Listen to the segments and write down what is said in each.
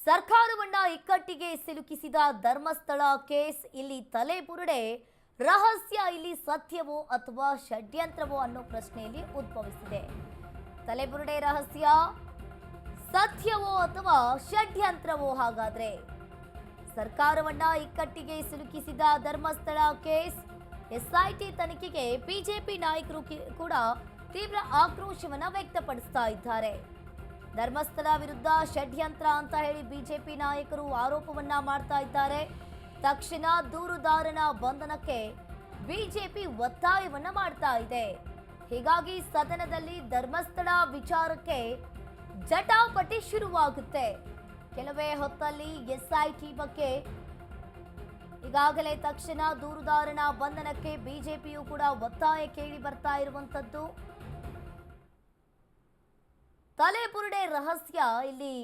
ಸರ್ಕಾರವನ್ನ ಇಕ್ಕಟ್ಟಿಗೆ ಸಿಲುಕಿಸಿದ ಧರ್ಮಸ್ಥಳ ಕೇಸ್ ಇಲ್ಲಿ ತಲೆಬುರುಡೆ. ರಹಸ್ಯ ಇಲ್ಲಿ ಸತ್ಯವೋ ಅಥವಾ ಷಡ್ಯಂತ್ರವೋ ಅನ್ನೋ ಪ್ರಶ್ನೆಯಲ್ಲಿ ಉದ್ಭವಿಸಿದೆ. ತಲೆಬುರುಡೆ ರಹಸ್ಯ ಸತ್ಯವೋ ಅಥವಾ ಷಡ್ಯಂತ್ರವೋ? ಹಾಗಾದ್ರೆ ಸರ್ಕಾರವನ್ನ ಇಕ್ಕಟ್ಟಿಗೆ ಸಿಲುಕಿಸಿದ ಧರ್ಮಸ್ಥಳ ಕೇಸ್ ಎಸ್ಐಟಿ ತನಿಖೆಗೆ ಬಿಜೆಪಿ ನಾಯಕರು ಕೂಡ ತೀವ್ರ ಆಕ್ರೋಶವನ್ನ ವ್ಯಕ್ತಪಡಿಸ್ತಾ ಇದ್ದಾರೆ. ಧರ್ಮಸ್ಥಳ ವಿರುದ್ಧ ಷಡ್ಯಂತ್ರ ಅಂತ ಹೇಳಿ ಬಿಜೆಪಿ ನಾಯಕರು ಆರೋಪವನ್ನ ಮಾಡ್ತಾ ಇದ್ದಾರೆ. ತಕ್ಷಣ ದೂರುದಾರನ ಬಂಧನಕ್ಕೆ ಬಿಜೆಪಿ ಒತ್ತಾಯವನ್ನ ಮಾಡ್ತಾ ಇದೆ. ಹೀಗಾಗಿ ಸದನದಲ್ಲಿ ಧರ್ಮಸ್ಥಳ ವಿಚಾರಕ್ಕೆ ಜಟಾಪಟಿ ಶುರುವಾಗುತ್ತೆ. ಕೆಲವೇ ಹೊತ್ತಲ್ಲಿ ಎಸ್ಐಟಿ ಬಗ್ಗೆ ಈಗಾಗಲೇ ತಕ್ಷಣ ದೂರುದಾರನ ಬಂಧನಕ್ಕೆ ಬಿಜೆಪಿಯು ಕೂಡ ಒತ್ತಾಯ ಕೇಳಿ ಬರ್ತಾ ಇರುವಂತದ್ದು. ತಲೆಬುರುಡೆ ರಹಸ್ಯ ಇಲ್ಲಿ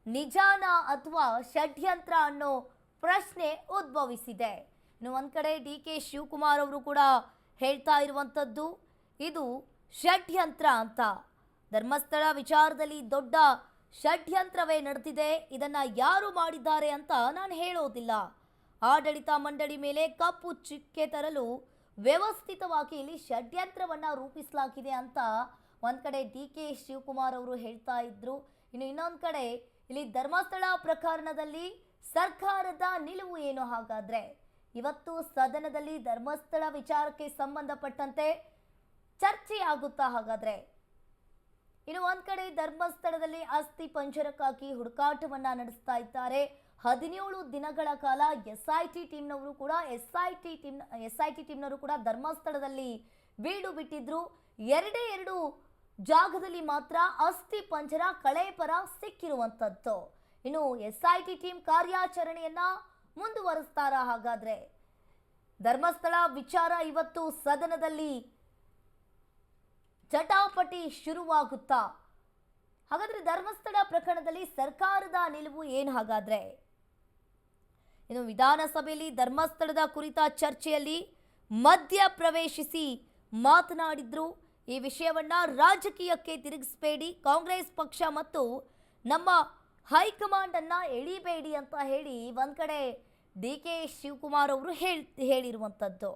ನಿಜಾನ ಅಥವಾ ಷಡ್ಯಂತ್ರ ಅನ್ನೋ ಪ್ರಶ್ನೆ ಉದ್ಭವಿಸಿದೆ. ಇನ್ನು ಒಂದ್ ಕಡೆ ಡಿ.ಕೆ. ಶಿವಕುಮಾರ್ ಅವರು ಕೂಡ ಹೇಳ್ತಾ ಇರುವಂತದ್ದು ಇದು ಷಡ್ಯಂತ್ರ ಅಂತ. ಧರ್ಮಸ್ಥಳ ವಿಚಾರದಲ್ಲಿ ದೊಡ್ಡ ಷಡ್ಯಂತ್ರವೇ ನಡೆದಿದೆ. ಇದನ್ನ ಯಾರು ಮಾಡಿದ್ದಾರೆ ಅಂತ ನಾನು ಹೇಳೋದಿಲ್ಲ. ಆಡಳಿತ ಮಂಡಳಿ ಮೇಲೆ ಕಪ್ಪು ಚುಕ್ಕೆ ತರಲು ವ್ಯವಸ್ಥಿತವಾಗಿ ಇಲ್ಲಿ ಷಡ್ಯಂತ್ರವನ್ನ ರೂಪಿಸಲಾಗಿದೆ ಅಂತ ಒಂದ್ ಕಡೆ ಡಿ.ಕೆ. ಶಿವಕುಮಾರ್ ಅವರು ಹೇಳ್ತಾ ಇದ್ರು. ಇನ್ನು ಇನ್ನೊಂದ್ ಕಡೆ ಇಲ್ಲಿ ಧರ್ಮಸ್ಥಳ ಪ್ರಕರಣದಲ್ಲಿ ಸರ್ಕಾರದ ನಿಲುವು ಏನು? ಹಾಗಾದ್ರೆ ಇವತ್ತು ಸದನದಲ್ಲಿ ಧರ್ಮಸ್ಥಳ ವಿಚಾರಕ್ಕೆ ಸಂಬಂಧಪಟ್ಟಂತೆ ಚರ್ಚೆಯಾಗುತ್ತಾ? ಹಾಗಾದ್ರೆ ಇನ್ನು ಒಂದ್ ಕಡೆ ಧರ್ಮಸ್ಥಳದಲ್ಲಿ ಅಸ್ಥಿ ಪಂಜರಕ್ಕಾಗಿ ಹುಡುಕಾಟವನ್ನ ನಡೆಸ್ತಾ ಇದ್ದಾರೆ. 17 ದಿನಗಳ ಕಾಲ ಎಸ್ಐಟಿ ಟೀಮ್ನವರು ಕೂಡ ಧರ್ಮಸ್ಥಳದಲ್ಲಿ ಬೀಡು ಬಿಟ್ಟಿದ್ರು. ಎರಡು ಜಾಗದಲ್ಲಿ ಮಾತ್ರ ಅಸ್ಥಿ ಪಂಜರ ಕಳೇಪರ ಸಿಕ್ಕಿರುವಂತದ್ದು. ಇನ್ನು ಎಸ್ಐಟಿ ಟೀಮ್ ಕಾರ್ಯಾಚರಣೆಯನ್ನ ಮುಂದುವರಿಸ್ತಾರ? ಹಾಗಾದ್ರೆ ಧರ್ಮಸ್ಥಳ ವಿಚಾರ ಇವತ್ತು ಸದನದಲ್ಲಿ ಜಟಾಪಟಿ ಶುರುವಾಗುತ್ತಾ? ಹಾಗಾದ್ರೆ ಧರ್ಮಸ್ಥಳ ಪ್ರಕರಣದಲ್ಲಿ ಸರ್ಕಾರದ ನಿಲುವು ಏನು? ಹಾಗಾದ್ರೆ ಇನ್ನು ವಿಧಾನಸಭೆಯಲ್ಲಿ ಧರ್ಮಸ್ಥಳದ ಕುರಿತ ಚರ್ಚೆಯಲ್ಲಿ ಮಧ್ಯ ಪ್ರವೇಶಿಸಿ ಮಾತನಾಡಿದ್ರು. ಈ ವಿಷಯವನ್ನ ರಾಜಕೀಯಕ್ಕೆ ತಿರುಗಿಸಬೇಡಿ, ಕಾಂಗ್ರೆಸ್ ಪಕ್ಷ ಮತ್ತು ನಮ್ಮ ಹೈಕಮಾಂಡ್ ಅನ್ನ ಎಳಿಬೇಡಿ ಅಂತ ಹೇಳಿ ಒಂದ್ ಕಡೆ ಡಿ.ಕೆ. ಶಿವಕುಮಾರ್ ಅವರು ಹೇಳಿರುವಂತದ್ದು.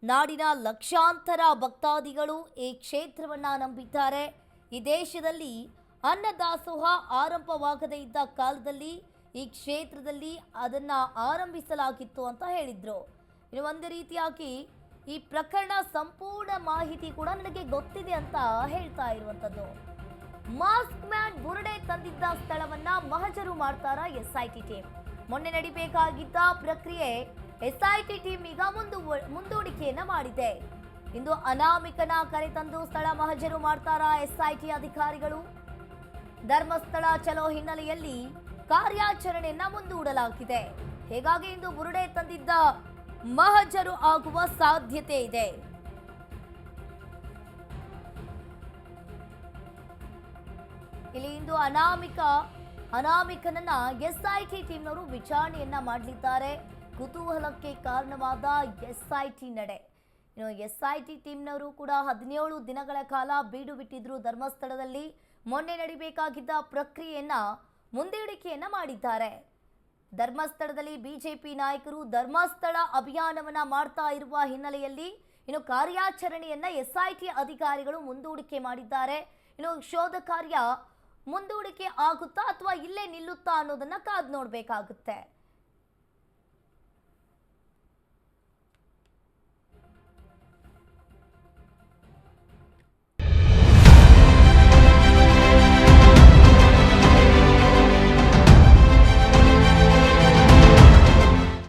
ನಾಡಿನ ಲಕ್ಷಾಂತರ ಭಕ್ತಾದಿಗಳು ಈ ಕ್ಷೇತ್ರವನ್ನ ನಂಬಿದ್ದಾರೆ. ಈ ದೇಶದಲ್ಲಿ ಅನ್ನದಾಸೋಹ ಆರಂಭವಾಗದೇ ಇದ್ದ ಕಾಲದಲ್ಲಿ ಈ ಕ್ಷೇತ್ರದಲ್ಲಿ ಅದನ್ನ ಆರಂಭಿಸಲಾಗಿತ್ತು ಅಂತ ಹೇಳಿದ್ರು. ಇನ್ನು ಒಂದು ರೀತಿಯಾಗಿ ಈ ಪ್ರಕರಣ ಸಂಪೂರ್ಣ ಮಾಹಿತಿ ಕೂಡ ನನಗೆ ಗೊತ್ತಿದೆ ಅಂತ ಹೇಳ್ತಾ ಇರುವಂತದ್ದು. ಮಾಸ್ಕ್ ಮ್ಯಾನ್ ಬುರುಡೆ ತಂದಿದ್ದ ಸ್ಥಳವನ್ನ ಮಹಜರು ಮಾಡ್ತಾರ ಎಸ್ಐಟಿ ಟೀಮ್. ಮೊನ್ನೆ ನಡಿಬೇಕಾಗಿದ್ದ ಪ್ರಕ್ರಿಯೆ ಎಸ್ಐಟಿ ಟೀಮ್ ಈಗ ಮುಂದೂಡಿಕೆಯನ್ನ ಮಾಡಿದೆ. ಇಂದು ಅನಾಮಿಕನ ಕರೆತಂದು ಸ್ಥಳ ಮಹಜರು ಮಾಡ್ತಾರ ಎಸ್ಐಟಿ ಅಧಿಕಾರಿಗಳು. ಧರ್ಮಸ್ಥಳ ಚಲೋ ಹಿನ್ನೆಲೆಯಲ್ಲಿ ಕಾರ್ಯಾಚರಣೆಯನ್ನ ಮುಂದೂಡಲಾಗಿದೆ. ಹೀಗಾಗಿ ಇಂದು ಬುರುಡೆ ತಂದಿದ್ದ ಮಹಜರು ಆಗುವ ಸಾಧ್ಯತೆ ಇದೆ. ಇಲ್ಲಿ ಇಂದು ಅನಾಮಿಕನನ್ನ ಎಸ್ಐಟಿ ಟೀಮ್ನವರು ವಿಚಾರಣೆಯನ್ನ ಮಾಡಲಿದ್ದಾರೆ. ಕುತೂಹಲಕ್ಕೆ ಕಾರಣವಾದ ಎಸ್ಐಟಿ ನಡೆ. ಇನ್ನು ಎಸ್ಐಟಿ ಟೀಮ್ನವರು ಕೂಡ 17 ದಿನಗಳ ಕಾಲ ಬೀಡು ಬಿಟ್ಟಿದ್ರು ಧರ್ಮಸ್ಥಳದಲ್ಲಿ. ಮೊನ್ನೆ ನಡಿಬೇಕಾಗಿದ್ದ ಪ್ರಕ್ರಿಯೆಯನ್ನ ಮುಂದೂಡಿಕೆಯನ್ನ ಮಾಡಿದ್ದಾರೆ. ಧರ್ಮಸ್ಥಳದಲ್ಲಿ ಬಿಜೆಪಿ ನಾಯಕರು ಧರ್ಮಸ್ಥಳ ಅಭಿಯಾನವನ್ನ ಮಾಡ್ತಾ ಇರುವ ಹಿನ್ನೆಲೆಯಲ್ಲಿ ಇನ್ನು ಕಾರ್ಯಾಚರಣೆಯನ್ನ ಎಸ್ಐಟಿ ಅಧಿಕಾರಿಗಳು ಮುಂದೂಡಿಕೆ ಮಾಡಿದ್ದಾರೆ. ಇನ್ನು ಶೋಧ ಕಾರ್ಯ ಮುಂದೂಡಿಕೆ ಆಗುತ್ತಾ ಅಥವಾ ಇಲ್ಲೇ ನಿಲ್ಲುತ್ತಾ ಅನ್ನೋದನ್ನ ಕಾದು ನೋಡ್ಬೇಕಾಗುತ್ತೆ.